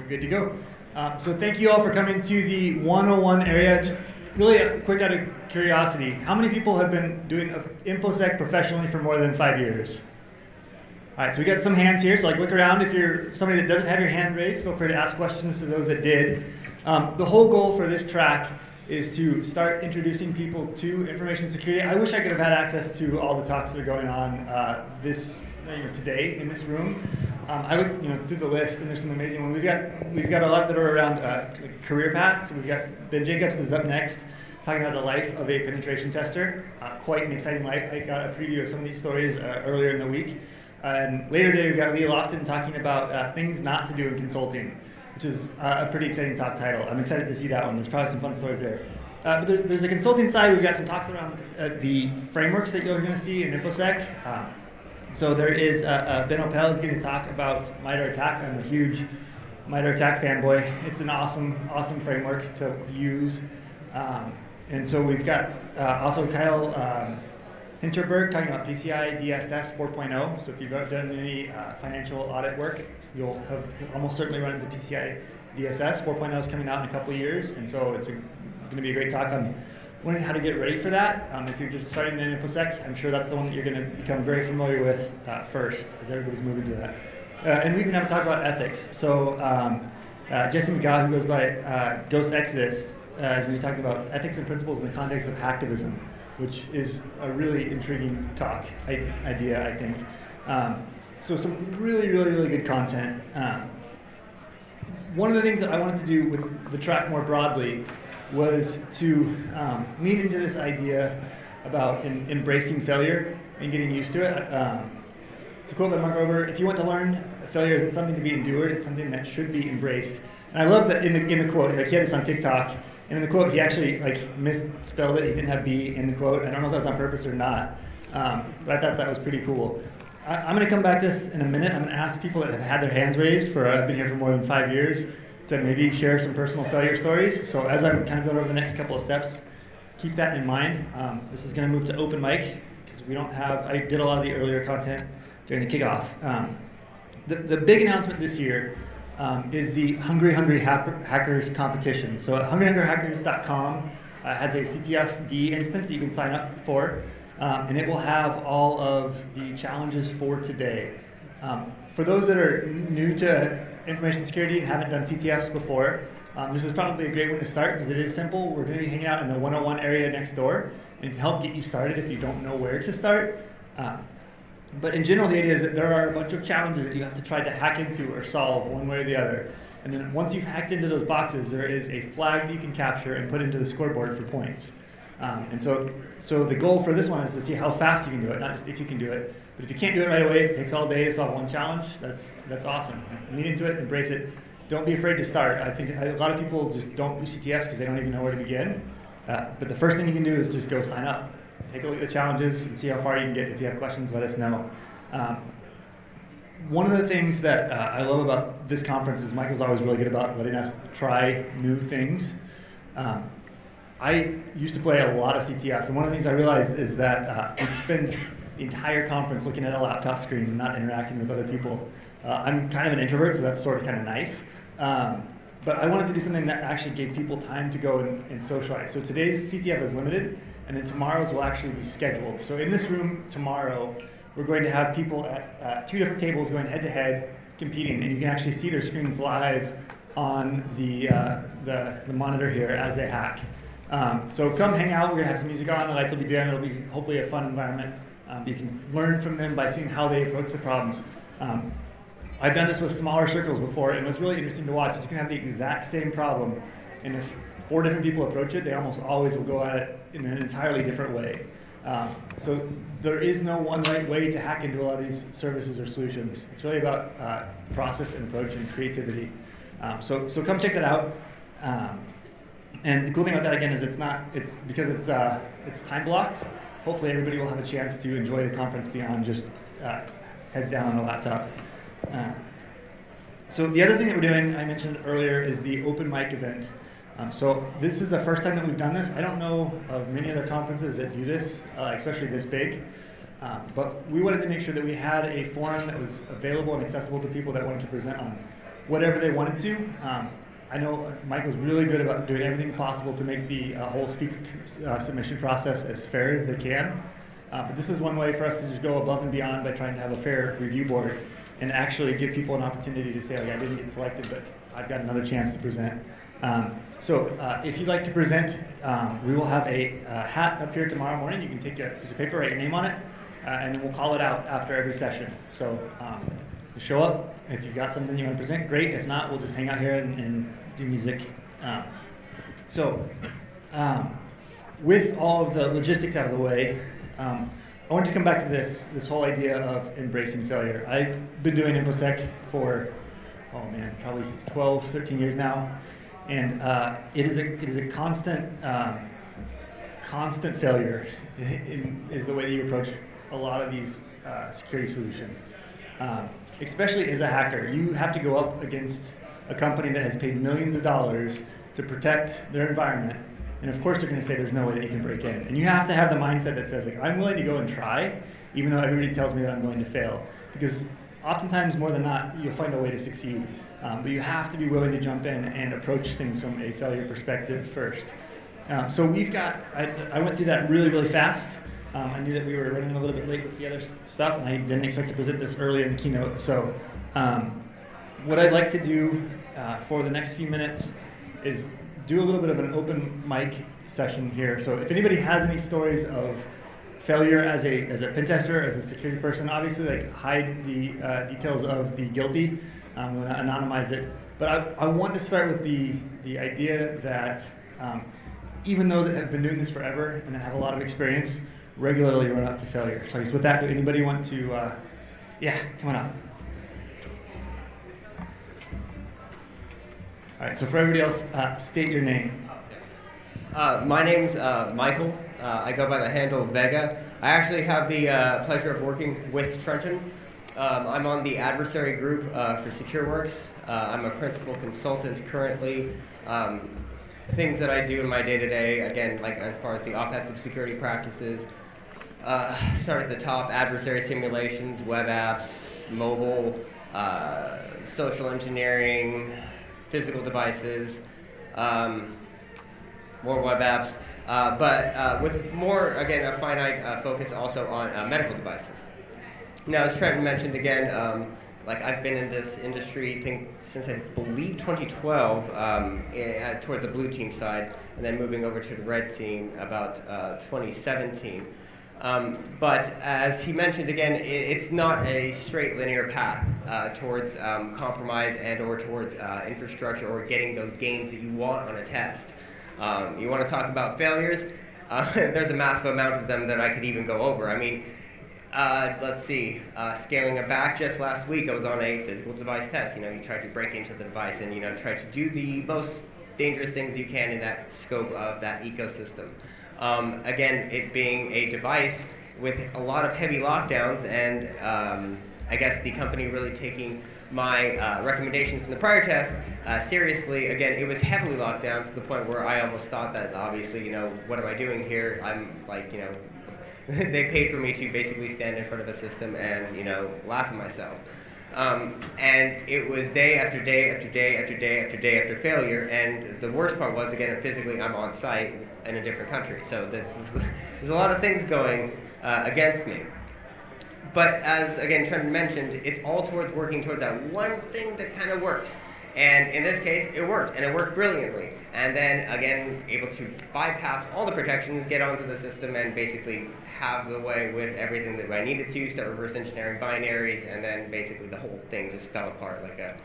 we're good to go. So thank you all for coming to the 101 area. Just really quick out of curiosity, how many people have been doing InfoSec professionally for more than 5 years? All right, so we got some hands here, so like look around. If you're somebody that doesn't have your hand raised, feel free to ask questions to those that did. The whole goal for this track is to start introducing people to information security. I wish I could have had access to all the talks that are going on today in this room. I looked through the list, and there's some amazing ones. We've got a lot that are around career paths. So we've got Ben Jacobs is up next, talking about the life of a penetration tester. Quite an exciting life. I got a preview of some of these stories earlier in the week. And later today, we've got Leah Lofton talking about things not to do in consulting, which is a pretty exciting talk title. I'm excited to see that one. There's probably some fun stories there. But there's a consulting side. We've got some talks around the frameworks that you're going to see in InfoSec. So there is Ben Opel is going to talk about MITRE ATT&CK. I'm a huge MITRE ATT&CK fanboy. It's an awesome framework to use. And so we've got also Kyle Hinterberg talking about PCI DSS 4.0. So if you've done any financial audit work, you'll have almost certainly run into PCI DSS. 4.0 is coming out in a couple of years, and so it's going to be a great talk on learning how to get ready for that. If you're just starting in InfoSec, I'm sure that's the one that you're going to become very familiar with first, as everybody's moving to that. And we even have to talk about ethics. So Jesse McGow, who goes by Ghost Exodus, is going to be talking about ethics and principles in the context of hacktivism, which is a really intriguing talk idea, I think. So some really good content. One of the things that I wanted to do with the track more broadly was to lean into this idea about embracing failure and getting used to it. To quote by Mark Rober, if you want to learn, failure isn't something to be endured, it's something that should be embraced. And I love that in the quote, like he had this on TikTok, and in the quote he actually misspelled it, he didn't have B in the quote. I don't know if that was on purpose or not, but I thought that was pretty cool. I'm going to come back to this in a minute. I'm going to ask people that have had their hands raised for, I've been here for more than 5 years, to maybe share some personal failure stories. So as I'm kind of going over the next couple of steps, keep that in mind. This is going to move to open mic, because we don't have, I did a lot of the earlier content during the kickoff. The big announcement this year is the Hungry Hackers competition. So hungryhackers.com has a CTFD instance that you can sign up for, and it will have all of the challenges for today. For those that are new to information security and haven't done CTFs before, this is probably a great one to start because it is simple. We're going to be hanging out in the 101 area next door, and to help get you started if you don't know where to start. But in general, the idea is that there are a bunch of challenges that you have to try to hack into or solve one way or the other. And then once you've hacked into those boxes, there is a flag that you can capture and put into the scoreboard for points. And so the goal for this one is to see how fast you can do it, not just if you can do it. But if you can't do it right away, it takes all day to solve one challenge. That's awesome. Lean into it, embrace it. Don't be afraid to start. I think a lot of people just don't do CTFs because they don't even know where to begin. But the first thing you can do is just go sign up. Take a look at the challenges and see how far you can get. If you have questions, let us know. One of the things that I love about this conference is Michael's always really good about letting us try new things. I used to play a lot of CTF, and one of the things I realized is that I'd spend the entire conference looking at a laptop screen and not interacting with other people. I'm kind of an introvert, so that's sort of kind of nice. But I wanted to do something that actually gave people time to go and socialize. So today's CTF is limited, and then tomorrow's will actually be scheduled. So in this room tomorrow, we're going to have people at 2 different tables going head-to-head competing, and you can actually see their screens live on the monitor here as they hack. So come hang out. We're going to have some music on. The lights will be dim. It'll be hopefully a fun environment. You can learn from them by seeing how they approach the problems. I've done this with smaller circles before, and what's really interesting to watch is you can have the exact same problem, and if 4 different people approach it, they almost always will go at it in an entirely different way. So there is no one right way to hack into a lot of these services or solutions. It's really about process and approach and creativity. So come check that out. And the cool thing about that again is it's because it's time blocked. Hopefully everybody will have a chance to enjoy the conference beyond just heads down on a laptop. So the other thing that we're doing, I mentioned earlier, is the open mic event. So this is the first time that we've done this. I don't know of many other conferences that do this, especially this big. But we wanted to make sure that we had a forum that was available and accessible to people that wanted to present on whatever they wanted to. I know Michael's really good about doing everything possible to make the whole speaker submission process as fair as they can. But this is one way for us to just go above and beyond by trying to have a fair review board and actually give people an opportunity to say, like, I didn't get selected, but I've got another chance to present. So if you'd like to present, we will have a hat up here tomorrow morning. You can take a piece of paper, write your name on it, and then we'll call it out after every session. So show up. If you've got something you want to present, great. If not, we'll just hang out here and do music. With all of the logistics out of the way, I wanted to come back to this whole idea of embracing failure. I've been doing InfoSec for, probably 12, 13 years now, and it is a constant failure is the way that you approach a lot of these security solutions. Especially as a hacker, you have to go up against a company that has paid millions of dollars to protect their environment. And of course they're going to say there's no way that you can break in. And you have to have the mindset that says, like, I'm willing to go and try, even though everybody tells me that I'm going to fail. Because oftentimes, more than not, you'll find a way to succeed. But you have to be willing to jump in and approach things from a failure perspective first. So we've got, I went through that really, really fast. I knew that we were running a little bit late with the other stuff, and I didn't expect to present this early in the keynote. So what I'd like to do for the next few minutes is do a little bit of an open mic session here. So if anybody has any stories of failure as a pen tester, as a security person, obviously, like, hide the details of the guilty. I'm going to anonymize it. But I want to start with the idea that even those that have been doing this forever and that have a lot of experience regularly run up to failure. So with that, do anybody want to, come on up. All right, so for everybody else, state your name. My name's Michael. I go by the handle Vega. I actually have the pleasure of working with Trenton. I'm on the adversary group for SecureWorks. I'm a principal consultant currently. Things that I do in my day-to-day, again, like as far as the offensive security practices, start at the top: adversary simulations, web apps, mobile, social engineering, physical devices, more web apps, but with more, again, a finite focus also on medical devices. Now, as Trenton mentioned again, like, I've been in this industry since I believe 2012, towards the blue team side, and then moving over to the red team about 2017. But as he mentioned again, it's not a straight linear path towards compromise and or towards infrastructure or getting those gains that you want on a test. You want to talk about failures? There's a massive amount of them that I could even go over. I mean, let's see, scaling it back, just last week I was on a physical device test. You tried to break into the device and, try to do the most dangerous things you can in that scope of that ecosystem. Again, it being a device with a lot of heavy lockdowns, and I guess the company really taking my recommendations from the prior test seriously. Again, it was heavily locked down to the point where I almost thought that, obviously, what am I doing here? I'm like, they paid for me to basically stand in front of a system and, laugh at myself. And it was day after day after day after day after day after failure. And the worst part was, again, physically I'm on site in a different country. So there's a lot of things going against me. But as, again, Trenton mentioned, it's all towards working towards that one thing that kind of works. And in this case, it worked, and it worked brilliantly. And then, again, able to bypass all the protections, get onto the system, and basically have the way with everything that I needed to, start reverse engineering binaries, and then basically the whole thing just fell apart like a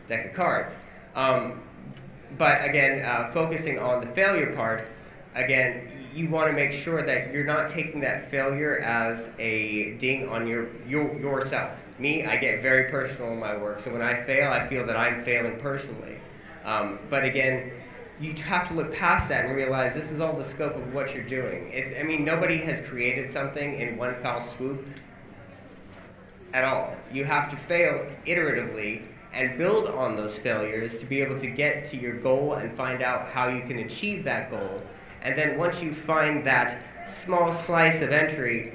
deck of cards. But again, focusing on the failure part, again, you want to make sure that you're not taking that failure as a ding on yourself. Me, I get very personal in my work, so when I fail, I feel that I'm failing personally. But again, you have to look past that and realize this is all the scope of what you're doing. I mean, nobody has created something in one foul swoop at all. You have to fail iteratively and build on those failures to be able to get to your goal and find out how you can achieve that goal. And then once you find that small slice of entry,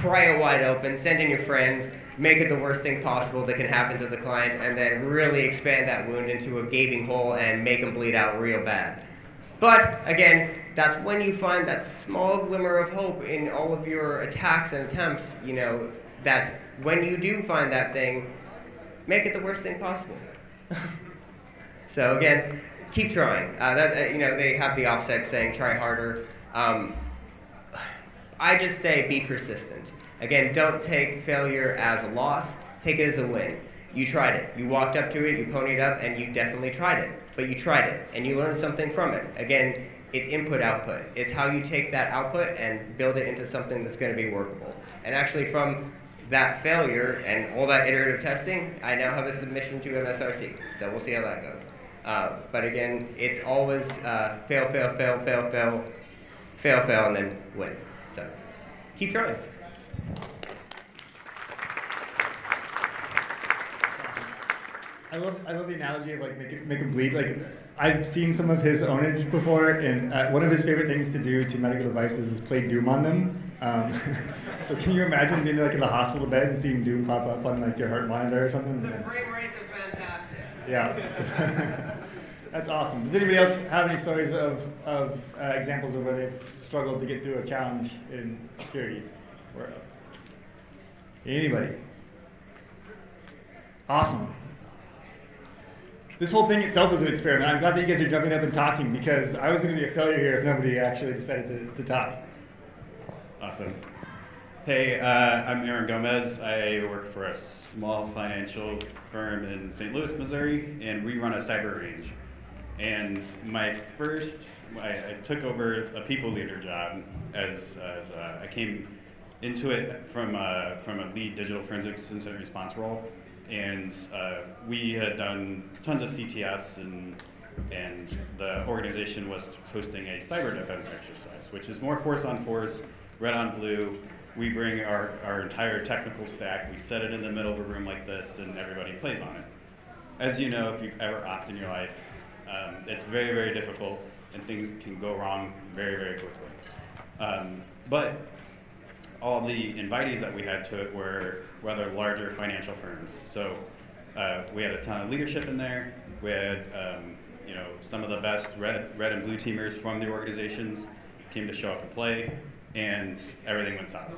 pry it wide open, send in your friends, make it the worst thing possible that can happen to the client, and then really expand that wound into a gaping hole and make them bleed out real bad. But again, that's when you find that small glimmer of hope in all of your attacks and attempts, you know, that when you do find that thing, make it the worst thing possible. So again, keep trying. You know, they have the offset saying, try harder. I just say be persistent. Again, don't take failure as a loss. Take it as a win. You tried it. You walked up to it, you ponied up, and you definitely tried it. But you tried it, and you learned something from it. Again, it's input-output. It's how you take that output and build it into something that's going to be workable. And actually from that failure and all that iterative testing, I now have a submission to MSRC. So we'll see how that goes. But again, it's always fail, fail, fail, fail, fail, fail, fail, and then win. So keep trying. I love the analogy of like make him bleed. Like I've seen some of his ownage before, and one of his favorite things to do to medical devices is play Doom on them. So can you imagine being like in the hospital bed and seeing Doom pop up on like your heart monitor or something? The frame rates are fantastic. Yeah, so that's awesome. Does anybody else have any stories of examples of where they've struggled to get through a challenge in security? Or anybody? Awesome. This whole thing itself is an experiment. I'm glad that you guys are jumping up and talking because I was going to be a failure here if nobody actually decided to talk. Awesome. Hey, I'm Aaron Gomez. I work for a small financial firm in St. Louis, Missouri, and we run a cyber range. And I took over a people leader job as I came into it from a lead digital forensics incident response role. And we had done tons of CTS, and the organization was hosting a cyber defense exercise, which is more force on force, red on blue. We bring our entire technical stack, we set it in the middle of a room like this, and everybody plays on it. As you know, if you've ever opted in your life, it's very, very difficult, and things can go wrong very, very quickly. But all the invitees that we had to it were rather larger financial firms. So we had a ton of leadership in there. We had some of the best red and blue teamers from the organizations came to show up and play, and everything went south.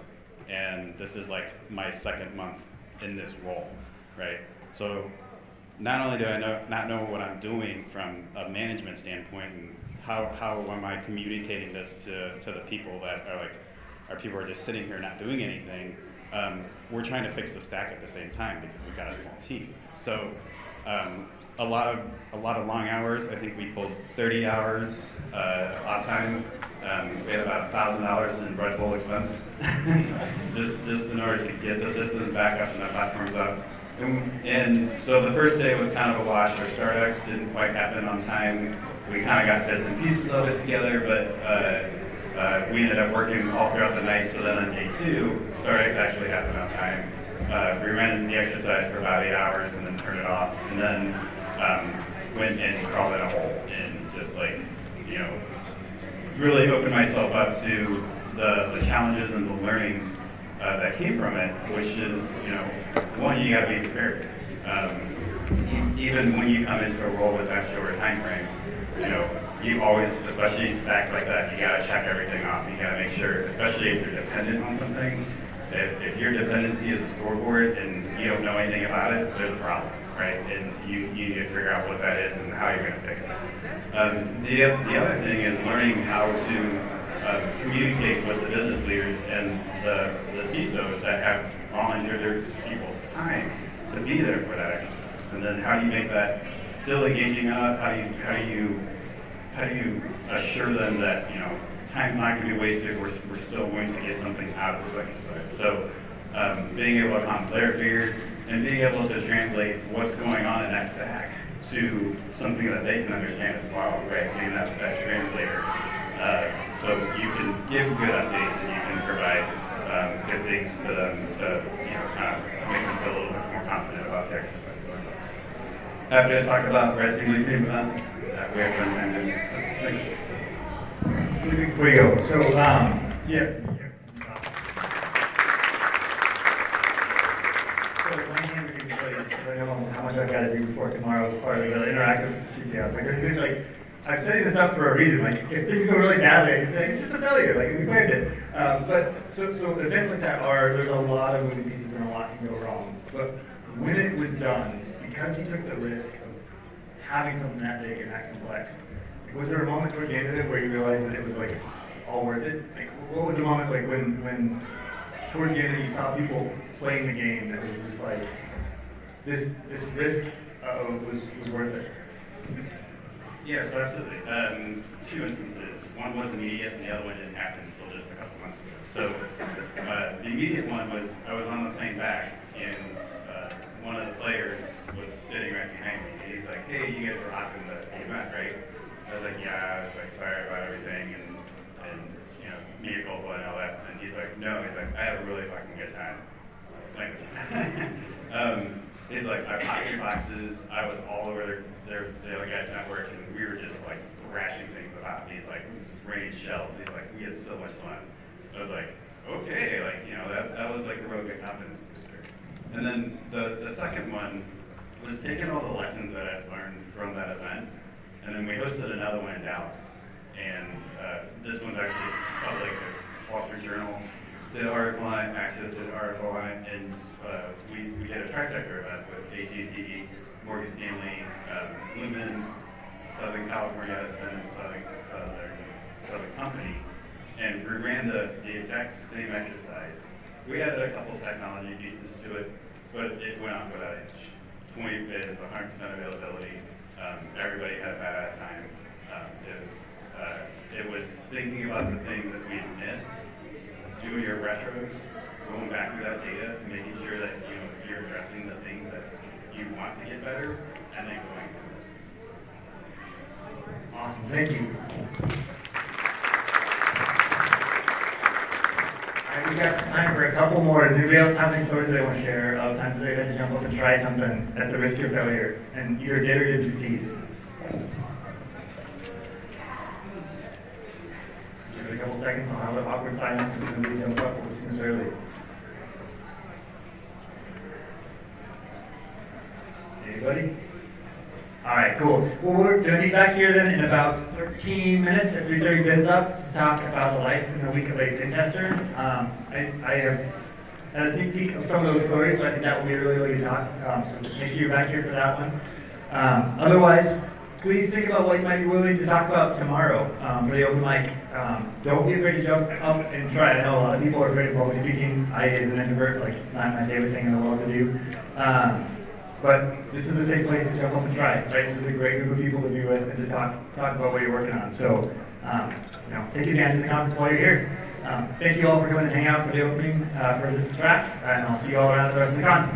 And this is like my second month in this role, right? So not only do I not know what I'm doing from a management standpoint, and how am I communicating this to the people that are like, our people are just sitting here not doing anything. We're trying to fix the stack at the same time because we've got a small team. So a lot of long hours. I think we pulled 30 hours of off time. We had about $1,000 in Red Bull expense just in order to get the systems back up and the platforms up. And so the first day was kind of a wash. Our StartX didn't quite happen on time. We kind of got bits and pieces of it together, but we ended up working all throughout the night. So then on day 2, StartX actually happened on time. We ran the exercise for about 8 hours and then turned it off, and then went and crawled in a hole and just really opened myself up to the challenges and the learnings that came from it, which is, one, you got to be prepared. Even when you come into a role with that shorter time frame, you always, especially stacks like that, you got to check everything off. You got to make sure, especially if you're dependent on something, if your dependency is a scoreboard and you don't know anything about it, there's a problem, right? And you need to figure out what that is and how you're going to fix it. The other thing is learning how to communicate with the business leaders and the CISOs that have volunteered their people's time to be there for that exercise. And then how do you make that still engaging enough? How do you assure them that time's not going to be wasted? We're still going to get something out of this exercise. So being able to calm player figures and being able to translate what's going on in that stack to something that they can understand as well, right? Being that translator. So you can give good updates and you can provide good things to them to kind of make them feel a little bit more confident about the exercise going on. Happy to talk about red team, blue team events. We have fun time doing it. Thanks. Before you go, so hand we can study just so I know how much I've got to do before tomorrow as part of the interactive CTF. Like, I'm setting this up for a reason. Like, if things go really badly, I can say it's just a failure. Like, we planned it. But so events like that there's a lot of moving pieces and a lot can go wrong. But when it was done, because you took the risk of having something that big and that complex, was there a moment towards the end of it where you realized that it was like all worth it? Like, what was the moment like when towards the end you saw people playing the game that was just like this risk was worth it? Yeah, so absolutely. Two instances. One was immediate, and the other one didn't happen until just a couple months ago. So the immediate one was I was on the plane back, and one of the players was sitting right behind me. And he's like, "Hey, you guys were rocking the event, right?" I was like, "Yeah." I was like, "Sorry about everything," and you know, mea culpa and all that. And he's like, "No." He's like, "I had a really fucking good time." Language. He's like, I popped your boxes. I was all over the other guy's network, and we were just like thrashing things about. He's like raining shells. He's like, we had so much fun. I was like, okay, like, you know, that was like a real good confidence booster. And then the second one was taking all the lessons that I'd learned from that event, and then we hosted another one in Dallas. And this one's actually public. Wall Street Journal did an article on it, Access did an article on it, and we did a tri-sector event with AT&T, Morgan Stanley, Lumen, Southern California, and Southern Company, and we ran the exact same exercise. We added a couple technology pieces to it, but it went off without a hitch. 20 bids, 100% availability. Everybody had a badass time. It was thinking about the things that we had missed, doing your retros, going back through that data, and making sure that you're addressing the things that you want to get better, and then going through those things. Awesome, thank you. All right, we got time for a couple more. Does anybody else have any stories that they want to share of times that they had to jump up and try something at the risk of failure, and either did or didn't succeed? Give it a couple seconds. I'll have an awkward silence if nobody jumps up. We'll dismiss early. Anybody? All right, cool. Well, we're going to be back here then in about 13 minutes at 3:30 bins up to talk about the life in a week of a pen tester. I have had a sneak peek of some of those stories, so I think that will be a really, really good talk. So make sure you're back here for that one. Otherwise, please think about what you might be willing to talk about tomorrow for the open mic. Don't be afraid to jump up and try. I know a lot of people are afraid of public speaking. I, as an introvert, it's not my favorite thing in the world to do. But this is the safe place to jump up and try it, right? This is a great group of people to be with and to talk about what you're working on. So, take advantage of the conference while you're here. Thank you all for coming and hang out for the opening for this track, and I'll see you all around the rest of the con.